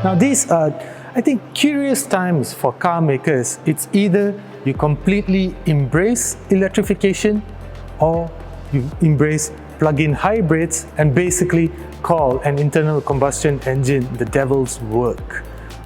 Now these are, I think, curious times for car makers. It's either you completely embrace electrification or you embrace plug-in hybrids and basically call an internal combustion engine the devil's work.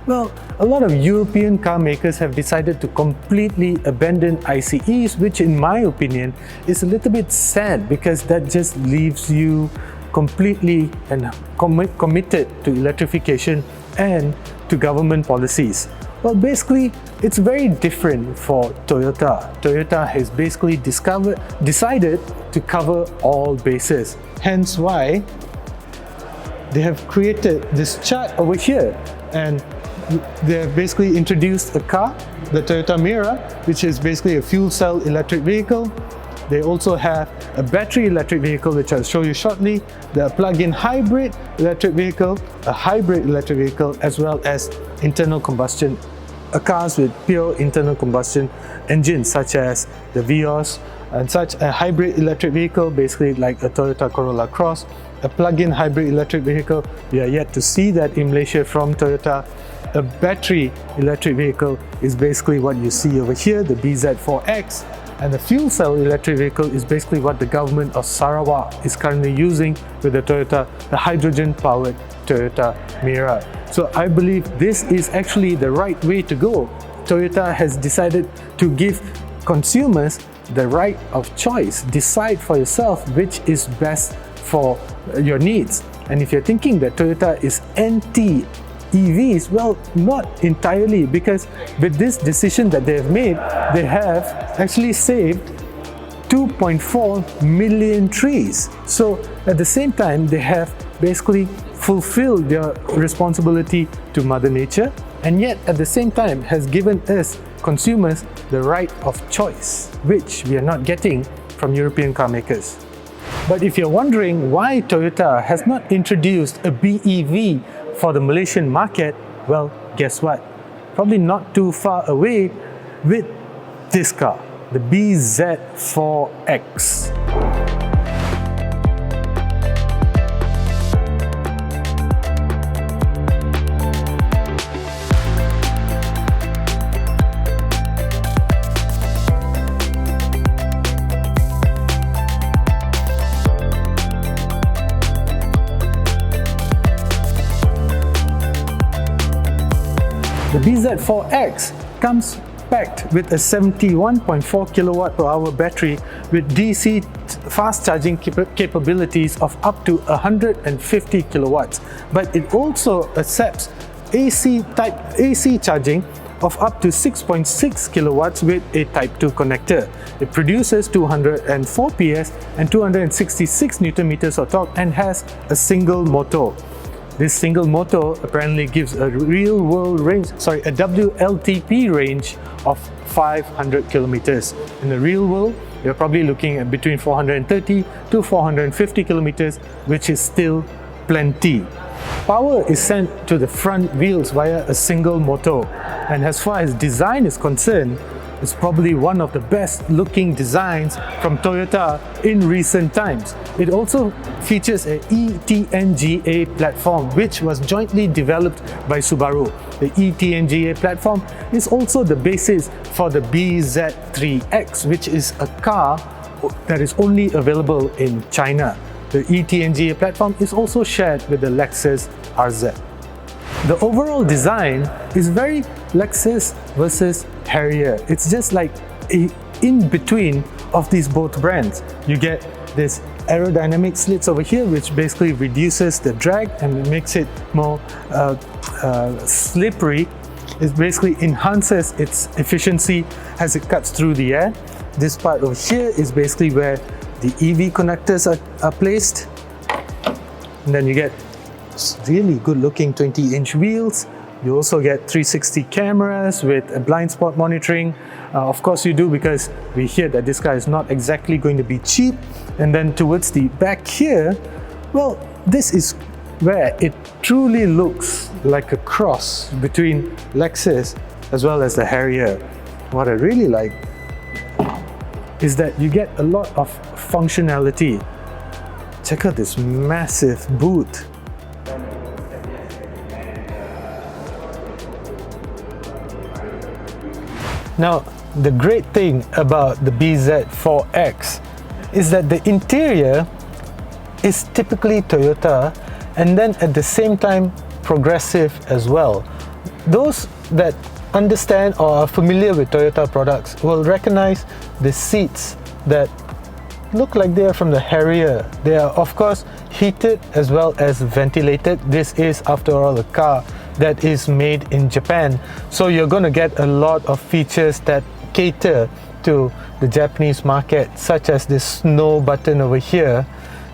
Well, a lot of European car makers have decided to completely abandon ICEs, which in my opinion is a little bit sad because that just leaves you completely and committed to electrification and to government policies. Well, basically, it's very different for Toyota. Toyota has basically decided to cover all bases. Hence why they have created this chart over here, and they have basically introduced a car, the Toyota Mirai, which is basically a fuel cell electric vehicle. They also have a battery electric vehicle, which I'll show you shortly, the plug-in hybrid electric vehicle, a hybrid electric vehicle, as well as internal combustion cars with pure internal combustion engines, such as the Vios, and such a hybrid electric vehicle, basically like a Toyota Corolla Cross, a plug-in hybrid electric vehicle. We are yet to see that in Malaysia from Toyota. A battery electric vehicle is basically what you see over here, the BZ4X. And the fuel cell electric vehicle is basically what the government of Sarawak is currently using with the hydrogen-powered Toyota Mirai. So I believe this is actually the right way to go. Toyota has decided to give consumers the right of choice. Decide for yourself which is best for your needs. And if you're thinking that Toyota is anti-EVs, well, not entirely, because with this decision that they have made, they have actually saved 2.4 million trees. So at the same time, they have basically fulfilled their responsibility to Mother Nature, and yet at the same time has given us consumers the right of choice, which we are not getting from European car makers. But if you're wondering why Toyota has not introduced a BEV for the Malaysian market, well, guess what? Probably not too far away with this car, the BZ4X. The BZ4X comes packed with a 71.4 kilowatt per hour battery with DC fast charging capabilities of up to 150 kilowatts, but it also accepts AC charging of up to 6.6 kilowatts with a Type 2 connector. It produces 204 PS and 266 Newton meters of torque and has a single motor. This single motor apparently gives a WLTP range of 500 kilometers. In the real world, you're probably looking at between 430 to 450 kilometers, which is still plenty. Power is sent to the front wheels via a single motor, and as far as design is concerned, it's probably one of the best looking designs from Toyota in recent times. It also features a eTNGA platform, which was jointly developed by Subaru. The eTNGA platform is also the basis for the BZ4X, which is a car that is only available in China. The eTNGA platform is also shared with the Lexus RZ. The overall design is very Lexus versus Harrier. It's just like a in-between of these both brands. You get this aerodynamic slits over here, which basically reduces the drag and makes it more slippery. It basically enhances its efficiency as it cuts through the air. This part over here is basically where the EV connectors are placed. And then you get really good looking 20-inch wheels. You also get 360 cameras with a blind spot monitoring. Of course you do, because we hear that this car is not exactly going to be cheap. And then towards the back here, well, this is where it truly looks like a cross between Lexus as well as the Harrier. What I really like is that you get a lot of functionality. Check out this massive boot. Now, the great thing about the BZ4X is that the interior is typically Toyota, and then at the same time progressive as well. Those that understand or are familiar with Toyota products will recognize the seats that look like they are from the Harrier. They are of course heated as well as ventilated. This is after all a car that is made in Japan, so you're going to get a lot of features that cater to the Japanese market, such as this snow button over here.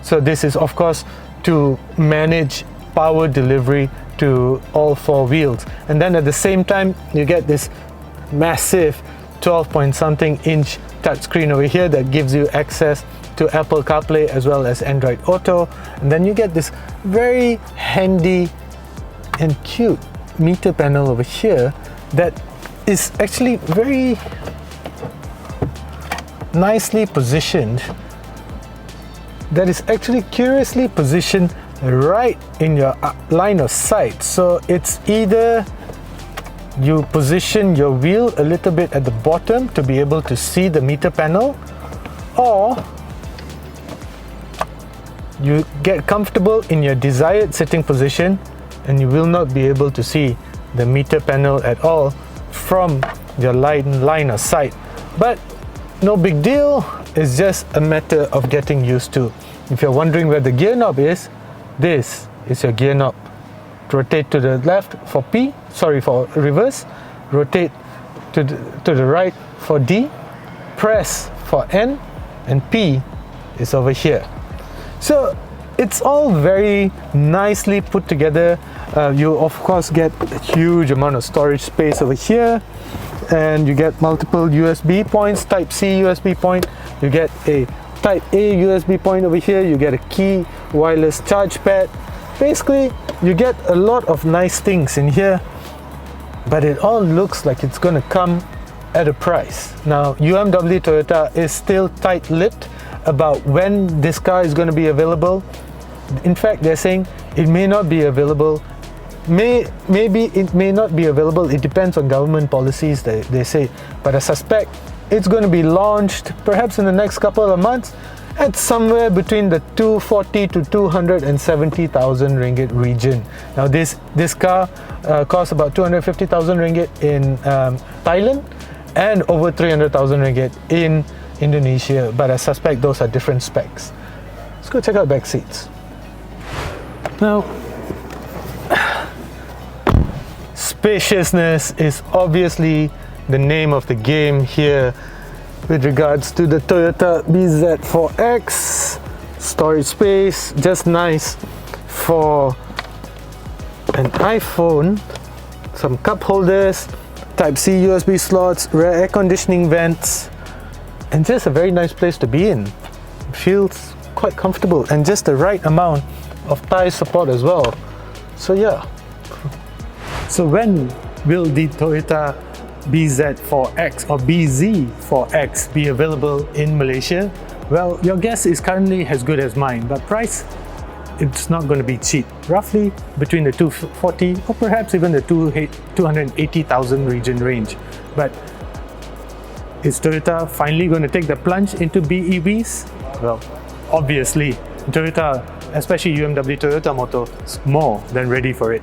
So this is of course to manage power delivery to all four wheels, and then at the same time you get this massive 12 point something inch touchscreen over here that gives you access to Apple CarPlay as well as Android Auto, and then you get this very handy and cute meter panel over here that is actually very nicely positioned, that is actually curiously positioned right in your line of sight. So it's either you position your wheel a little bit at the bottom to be able to see the meter panel, or you get comfortable in your desired sitting position and you will not be able to see the meter panel at all from your line of sight. But no big deal, it's just a matter of getting used to. If you're wondering where the gear knob is, this is your gear knob. Rotate to the left for for reverse, rotate to the right for D, press for N, and P is over here. So it's all very nicely put together. You of course get a huge amount of storage space over here, and you get multiple USB points, Type C USB point, you get a Type A USB point over here, you get a key wireless charge pad. Basically, you get a lot of nice things in here, but it all looks like it's going to come at a price. Now, UMW Toyota is still tight-lipped about when this car is going to be available. In fact, they're saying it may not be available. Maybe it may not be available. It depends on government policies, they say. But I suspect it's going to be launched perhaps in the next couple of months at somewhere between the 240 to 270,000 ringgit region. Now this car costs about 250,000 ringgit in Thailand and over 300,000 ringgit in Indonesia, but I suspect those are different specs. Let's go check out back seats. Now, spaciousness is obviously the name of the game here with regards to the Toyota BZ4X. Storage space, just nice for an iPhone. Some cup holders, Type C USB slots, rear air conditioning vents, and just a very nice place to be in. It feels quite comfortable and just the right amount of thigh support as well. So yeah. So when will the Toyota BZ4X or BZ4X be available in Malaysia? Well, your guess is currently as good as mine, but price, it's not going to be cheap. Roughly between the 240 or perhaps even the 280,000 region range. But is Toyota finally going to take the plunge into BEVs? Well, obviously, Toyota, especially UMW Toyota Motor, is more than ready for it.